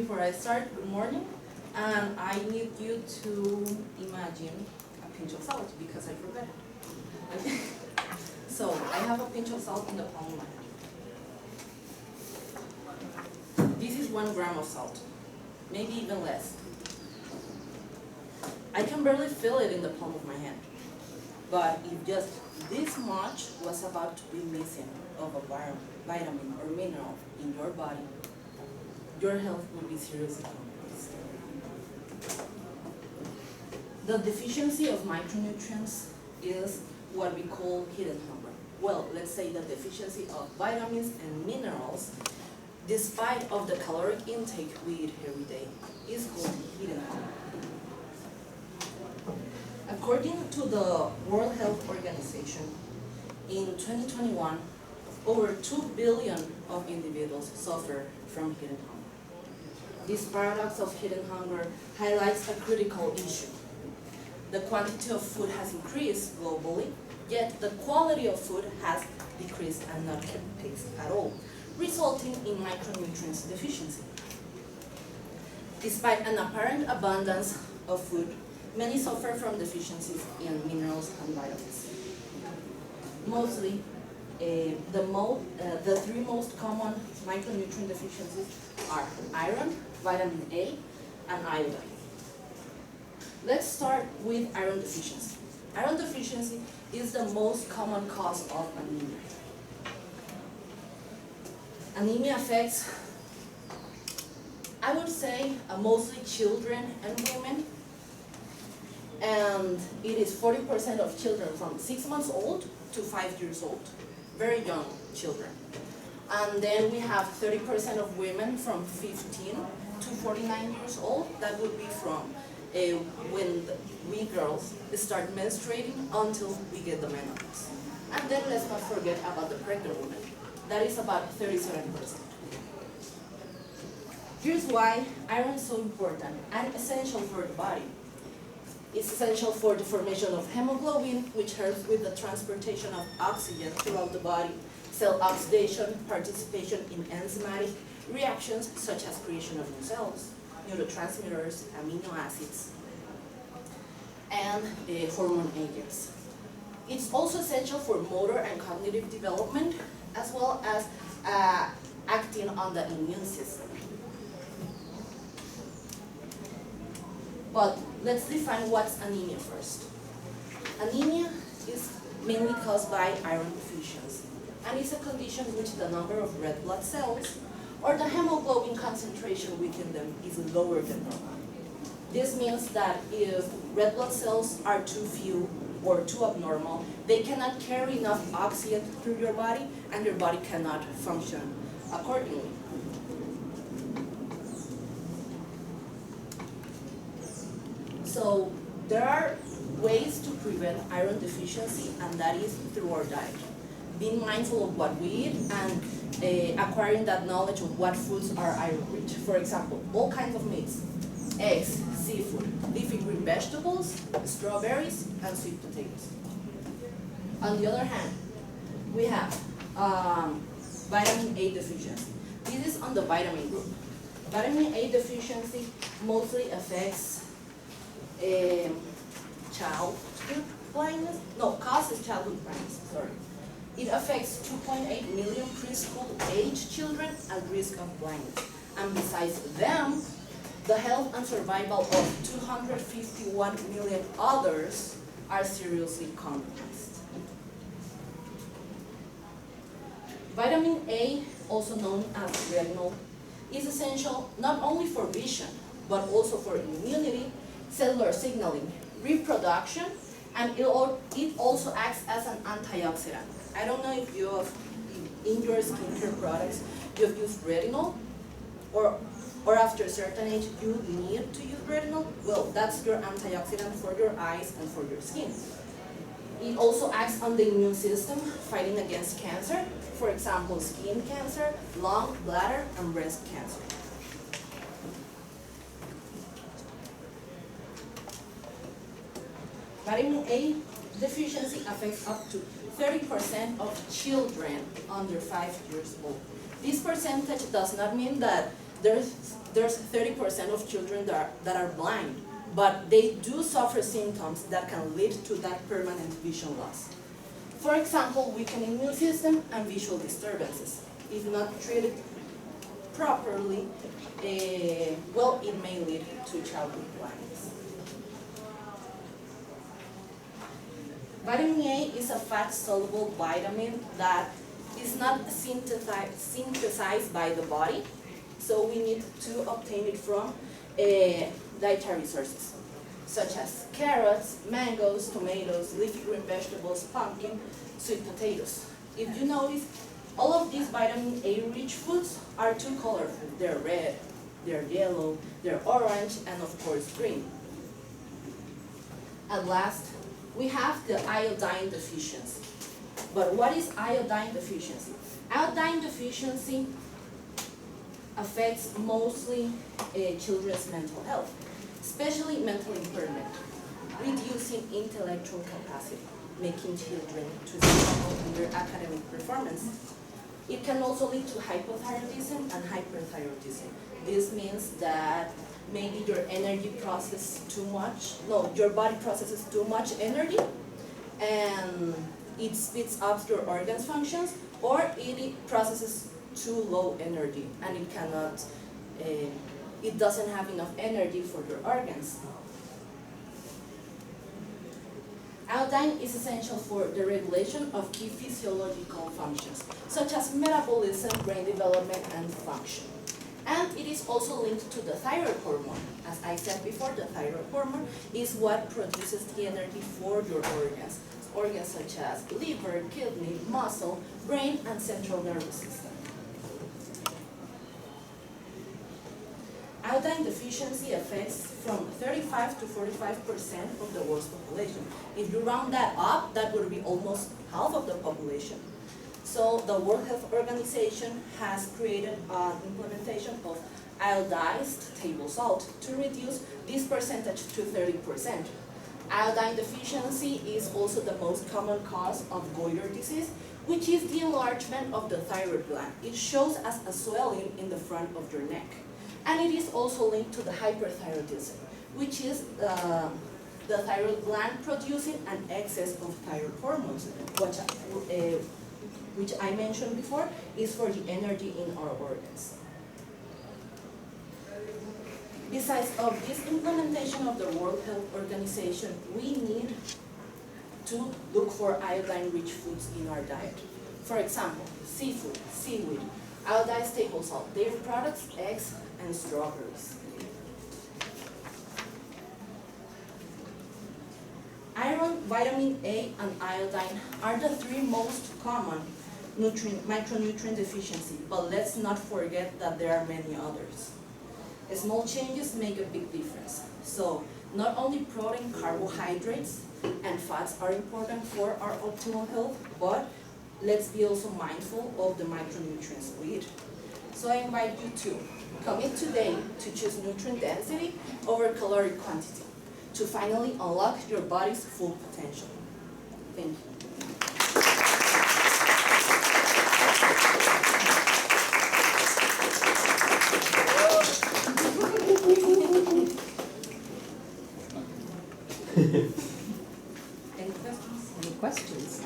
before I start, good morning. And I need you to imagine a pinch of salt because I forgot it. Okay. So I have a pinch of salt in the palm of my hand. This is 1 gram of salt, maybe even less. I can barely feel it in the palm of my hand. But if just this much was about to be missing of a vitamin or mineral in your body, your health will be seriously compromised. The deficiency of micronutrients is what we call hidden hunger. Well, let's say the deficiency of vitamins and minerals, despite of the caloric intake we eat every day, is called hidden hunger. According to the World Health Organization, in 2021, over 2 billion of individuals suffer from hidden hunger. This paradox of hidden hunger highlights a critical issue. The quantity of food has increased globally, yet the quality of food has decreased and not kept pace at all, resulting in micronutrients deficiency. Despite an apparent abundance of food, many suffer from deficiencies in minerals and vitamins. Mostly, the 3 most common micronutrient deficiencies are iron, vitamin A, and iodine. Let's start with iron deficiency. Iron deficiency is the most common cause of anemia. Anemia affects, I would say, mostly children and women. And it is 40% of children from 6 months old to 5 years old, very young children. And then we have 30% of women from 15 to 49 years old. That would be from when we girls start menstruating until we get the menopause. And then let's not forget about the pregnant women. That is about 37%. Here's why iron is so important and essential for the body. It's essential for the formation of hemoglobin, which helps with the transportation of oxygen throughout the body, cell oxidation, participation in enzymatic reactions such as creation of new cells, neurotransmitters, amino acids, and hormone agents. It's also essential for motor and cognitive development, as well as acting on the immune system. But let's define what's anemia first. Anemia is mainly caused by iron deficiency, and it's a condition in which the number of red blood cells or the hemoglobin concentration within them is lower than normal. This means that if red blood cells are too few or too abnormal, they cannot carry enough oxygen through your body, and your body cannot function accordingly. So there are ways to prevent iron deficiency, and that is through our diet. Being mindful of what we eat and acquiring that knowledge of what foods are iron rich. For example, all kinds of meats, eggs, seafood, leafy green vegetables, strawberries, and sweet potatoes. On the other hand, we have vitamin A deficiency. This is on the vitamin group. Vitamin A deficiency mostly affects childhood blindness? No, causes childhood blindness, sorry. It affects 2.8 million preschool-age children at risk of blindness. And besides them, the health and survival of 251 million others are seriously compromised. Vitamin A, also known as retinol, is essential not only for vision, but also for immunity, cellular signaling, reproduction, and it also acts as an antioxidant. I don't know if you have, in your skincare products, you've used retinol, or after a certain age you need to use retinol. Well, that's your antioxidant for your eyes and for your skin. It also acts on the immune system, fighting against cancer, for example, skin cancer, lung, bladder, and breast cancer. Vitamin A deficiency affects up to 30% of children under 5 years old. This percentage does not mean that there's 30% of children that are blind, but they do suffer symptoms that can lead to that permanent vision loss. For example, weakened immune system and visual disturbances. If not treated properly, well, it may lead to childhood blindness. Vitamin A is a fat-soluble vitamin that is not synthesized by the body, so we need to obtain it from dietary sources, such as carrots, mangoes, tomatoes, leafy green vegetables, pumpkin, sweet potatoes. If you notice, all of these vitamin A-rich foods are too colorful. They're red, they're yellow, they're orange, and of course green. At last, we have the iodine deficiency. But what is iodine deficiency? Iodine deficiency affects mostly children's mental health, especially mental impairment, reducing intellectual capacity, making children to struggle in their academic performance. It can also lead to hypothyroidism and hyperthyroidism. This means that maybe your energy processes too much, no, your body processes too much energy and it speeds up your organs functions, or it processes too low energy and it cannot, it doesn't have enough energy for your organs. Iodine is essential for the regulation of key physiological functions, such as metabolism, brain development, and function. And it is also linked to the thyroid hormone. As I said before, the thyroid hormone is what produces the energy for your organs. Organs such as liver, kidney, muscle, brain, and central nervous system. Iodine deficiency affects from 35 to 45% of the world's population. If you round that up, that would be almost half of the population. So the World Health Organization has created an implementation of iodized table salt to reduce this percentage to 30%. Iodine deficiency is also the most common cause of goiter disease, which is the enlargement of the thyroid gland. It shows as a swelling in the front of your neck. And it is also linked to the hyperthyroidism, which is the thyroid gland producing an excess of thyroid hormones, which I mentioned before is for the energy in our organs. Besides of this implementation of the World Health Organization, we need to look for iodine-rich foods in our diet. For example, seafood, seaweed, iodized table salt, dairy products, eggs, and strawberries. Iron, vitamin A, and iodine are the three most common micronutrient deficiency, but let's not forget that there are many others. Small changes make a big difference. So not only protein, carbohydrates, and fats are important for our optimal health, but let's be also mindful of the micronutrients we eat. So I invite you to commit today to choose nutrient density over caloric quantity to finally unlock your body's full potential. Thank you. Any questions? Any questions?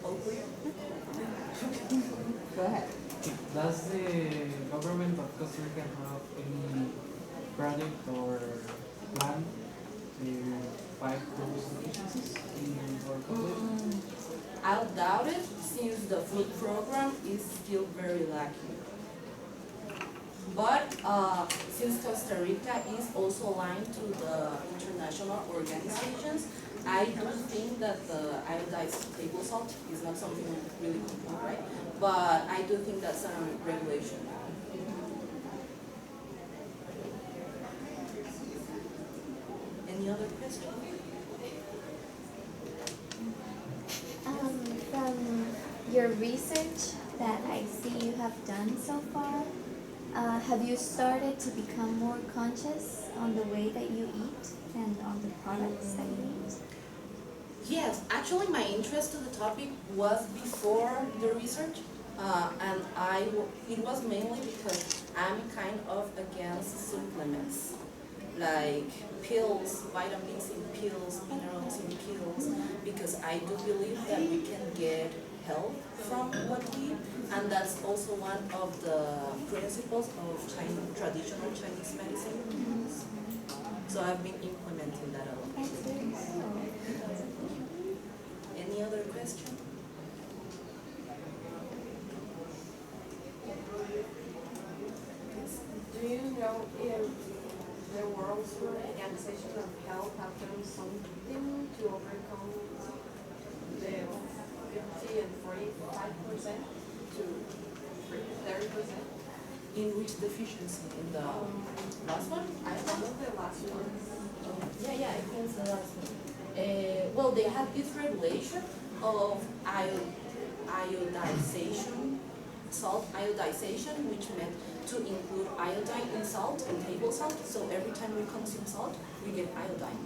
All clear? Go ahead. Does the government of Costa Rica have any project or plan to fight those deficiencies in our population? I'll doubt it, since the food program is still very lacking. But since Costa Rica is also aligned to the international organizations, I do think that the iodized table salt is not something really common, right? But I do think that's a regulation. Any other questions? From your research that I see you have done so far, have you started to become more conscious on the way that you eat and on the products that you eat? Yes, actually my interest to the topic was before the research, and it was mainly because I'm kind of against supplements, like pills, vitamins in pills, minerals in pills, because I do believe that we can get health from what we eat, and that's also one of the principles of traditional Chinese medicine. So I've been implementing that a lot. That's very cool. Any other question? Do you know if the World Organization of Health have done something to overcome the 50 and 45% to 30%? In which deficiency? In the last one? I followed the last one. Yeah, I think it's the last one. Well, they have this regulation of iodization, salt iodization, which meant to include iodine in salt and table salt. So every time we consume salt, we get iodine.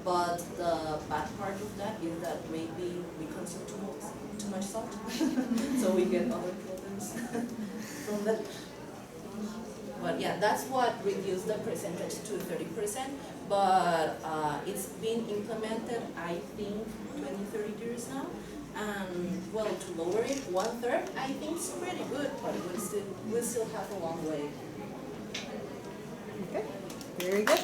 But the bad part of that is that maybe we consume too much salt, so we get other problems from that. But yeah, that's what reduced the percentage to 30%, but it's been implemented, I think, 20, 30 years now. And well, to lower it 1/3, I think it's pretty good, but we still have a long way. Okay, very good.